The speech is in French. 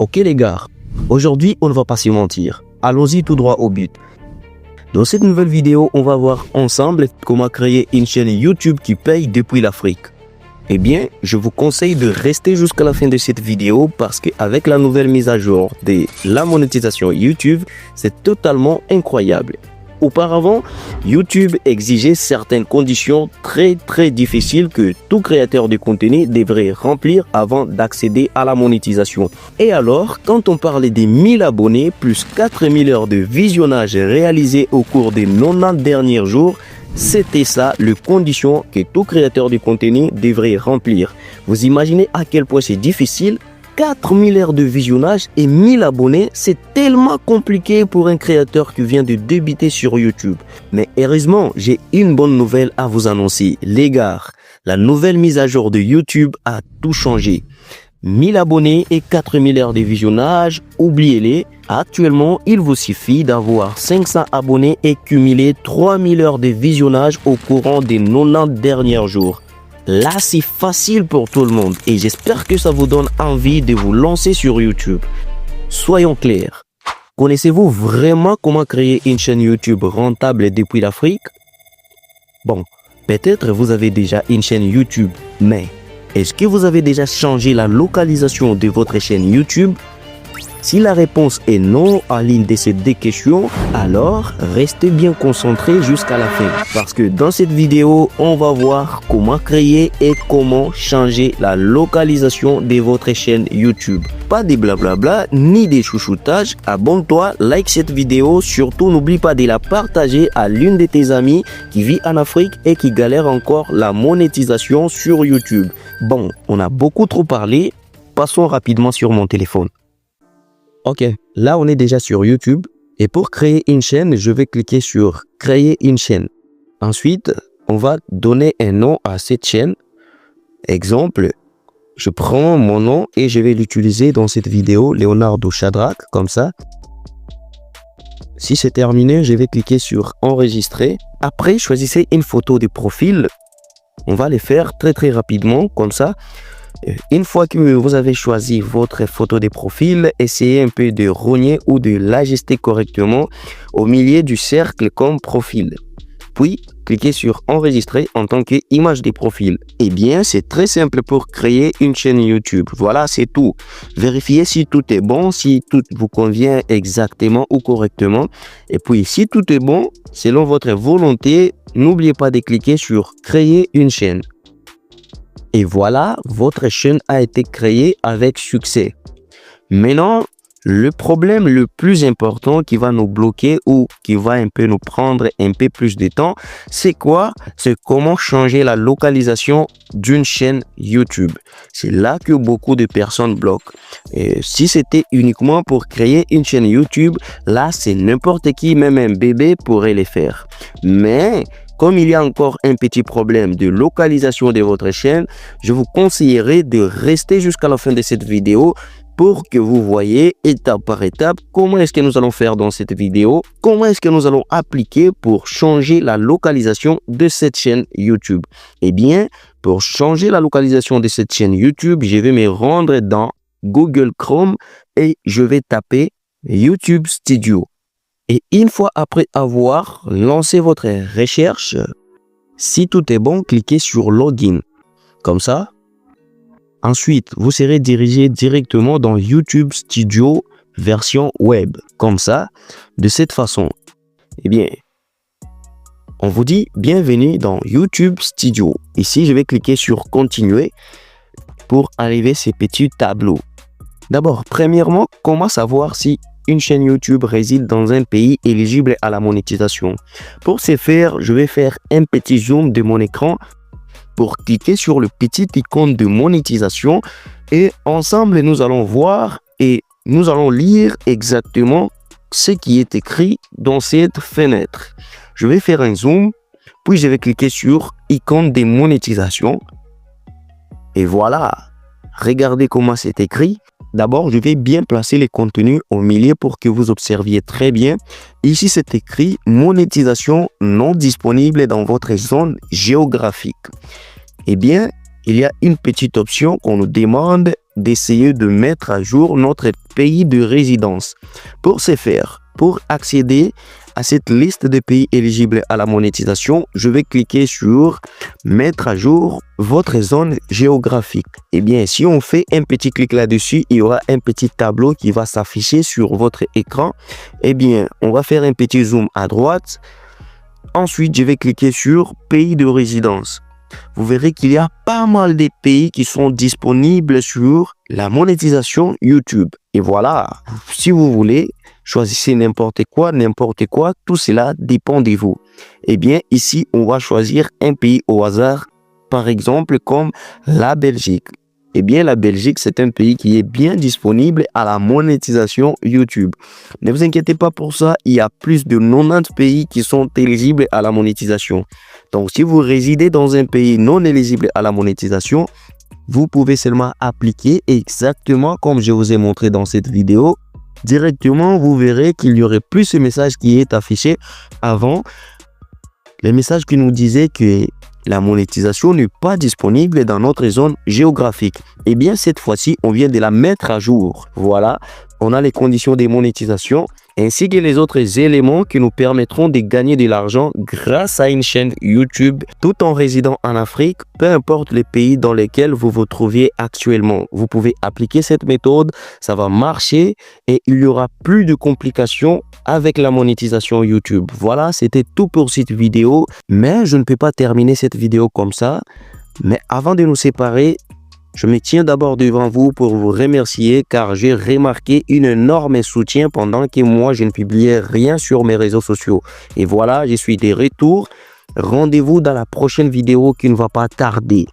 Ok les gars, aujourd'hui on ne va pas se mentir, allons-y tout droit au but. Dans cette nouvelle vidéo, on va voir ensemble comment créer une chaîne YouTube qui paye depuis l'Afrique. Eh bien, je vous conseille de rester jusqu'à la fin de cette vidéo parce qu'avec la nouvelle mise à jour de la monétisation YouTube, c'est totalement incroyable. Auparavant, YouTube exigeait certaines conditions très difficiles que tout créateur de contenu devrait remplir avant d'accéder à la monétisation. Et alors, quand on parlait des 1000 abonnés plus 4000 heures de visionnage réalisées au cours des 90 derniers jours, c'était ça les conditions que tout créateur de contenu devrait remplir. Vous imaginez à quel point c'est difficile? 4000 heures de visionnage et 1000 abonnés, c'est tellement compliqué pour un créateur qui vient de débuter sur YouTube. Mais heureusement, j'ai une bonne nouvelle à vous annoncer. Les gars, la nouvelle mise à jour de YouTube a tout changé. 1000 abonnés et 4000 heures de visionnage, oubliez-les. Actuellement, il vous suffit d'avoir 500 abonnés et cumuler 3000 heures de visionnage au courant des 90 derniers jours. Là, c'est facile pour tout le monde et j'espère que ça vous donne envie de vous lancer sur YouTube. Soyons clairs. Connaissez-vous vraiment comment créer une chaîne YouTube rentable depuis l'Afrique? Bon, peut-être vous avez déjà une chaîne YouTube, mais est-ce que vous avez déjà changé la localisation de votre chaîne YouTube? Si la réponse est non à l'une de ces deux questions, alors restez bien concentrés jusqu'à la fin. Parce que dans cette vidéo, on va voir comment créer et comment changer la localisation de votre chaîne YouTube. Pas des blablabla ni des chouchoutages. Abonne-toi, like cette vidéo. Surtout, n'oublie pas de la partager à l'une de tes amies qui vit en Afrique et qui galère encore la monétisation sur YouTube. Bon, on a beaucoup trop parlé. Passons rapidement sur mon téléphone. Ok, là on est déjà sur YouTube et pour créer une chaîne, je vais cliquer sur créer une chaîne. Ensuite, on va donner un nom à cette chaîne. Exemple, je prends mon nom et je vais l'utiliser dans cette vidéo, Leonardo Shadrach, comme ça. Si c'est terminé, je vais cliquer sur enregistrer. Après, choisissez une photo de profil. On va les faire très rapidement, comme ça. Une fois que vous avez choisi votre photo de profil, essayez un peu de rogner ou de l'ajuster correctement au milieu du cercle comme profil. Puis, cliquez sur enregistrer en tant qu'image de profil. Eh bien, c'est très simple pour créer une chaîne YouTube. Voilà, c'est tout. Vérifiez si tout est bon, si tout vous convient exactement ou correctement. Et puis, si tout est bon, selon votre volonté, n'oubliez pas de cliquer sur créer une chaîne. Et voilà, votre chaîne a été créée avec succès. Maintenant, le problème le plus important qui va nous bloquer ou qui va un peu nous prendre un peu plus de temps, c'est quoi? C'est comment changer la localisation d'une chaîne YouTube. C'est là que beaucoup de personnes bloquent. Et si c'était uniquement pour créer une chaîne YouTube, là, c'est n'importe qui, même un bébé, pourrait le faire. Mais comme il y a encore un petit problème de localisation de votre chaîne, je vous conseillerais de rester jusqu'à la fin de cette vidéo pour que vous voyez étape par étape comment est-ce que nous allons faire dans cette vidéo, comment est-ce que nous allons appliquer pour changer la localisation de cette chaîne YouTube. Eh bien, pour changer la localisation de cette chaîne YouTube, je vais me rendre dans Google Chrome et je vais taper YouTube Studio. Et une fois après avoir lancé votre recherche, si tout est bon, cliquez sur Login. Comme ça. Ensuite, vous serez dirigé directement dans YouTube Studio version web. Comme ça. De cette façon. Eh bien, on vous dit bienvenue dans YouTube Studio. Ici, je vais cliquer sur Continuer pour arriver à ces petits tableaux. D'abord, premièrement, comment savoir si une chaîne YouTube réside dans un pays éligible à la monétisation? Pour ce faire, je vais faire un petit zoom de mon écran pour cliquer sur le petit icône de monétisation et ensemble nous allons voir et nous allons lire exactement ce qui est écrit dans cette fenêtre. Je vais faire un zoom, puis je vais cliquer sur icône de monétisation et voilà, regardez comment c'est écrit. D'abord, je vais bien placer les contenus au milieu pour que vous observiez très bien. Ici, c'est écrit « Monétisation non disponible dans votre zone géographique ». Eh bien, il y a une petite option qu'on nous demande d'essayer de mettre à jour notre pays de résidence. Pour ce faire, pour accéder à cette liste de pays éligibles à la monétisation, je vais cliquer sur mettre à jour votre zone géographique. Eh bien, si on fait un petit clic là-dessus, il y aura un petit tableau qui va s'afficher sur votre écran. Eh bien, on va faire un petit zoom à droite. Ensuite, je vais cliquer sur pays de résidence. Vous verrez qu'il y a pas mal de pays qui sont disponibles sur la monétisation YouTube. Et voilà, si vous voulez, choisissez n'importe quoi, tout cela dépend de vous. Eh bien, ici, on va choisir un pays au hasard, par exemple comme la Belgique. Eh bien, la Belgique, c'est un pays qui est bien disponible à la monétisation YouTube. Ne vous inquiétez pas pour ça, il y a plus de 90 pays qui sont éligibles à la monétisation. Donc, si vous résidez dans un pays non éligible à la monétisation, vous pouvez seulement appliquer exactement comme je vous ai montré dans cette vidéo. Directement, vous verrez qu'il n'y aurait plus ce message qui est affiché avant. Le message qui nous disait que la monétisation n'est pas disponible dans notre zone géographique. Eh bien, cette fois-ci, on vient de la mettre à jour. Voilà, on a les conditions de monétisation ainsi que les autres éléments qui nous permettront de gagner de l'argent grâce à une chaîne YouTube tout en résidant en Afrique, peu importe les pays dans lesquels vous vous trouviez actuellement. Vous pouvez appliquer cette méthode, ça va marcher et il n'y aura plus de complications avec la monétisation YouTube. Voilà, c'était tout pour cette vidéo, mais je ne peux pas terminer cette vidéo comme ça. Mais avant de nous séparer, je me tiens d'abord devant vous pour vous remercier car j'ai remarqué un énorme soutien pendant que moi je ne publiais rien sur mes réseaux sociaux. Et voilà, je suis de retour. Rendez-vous dans la prochaine vidéo qui ne va pas tarder.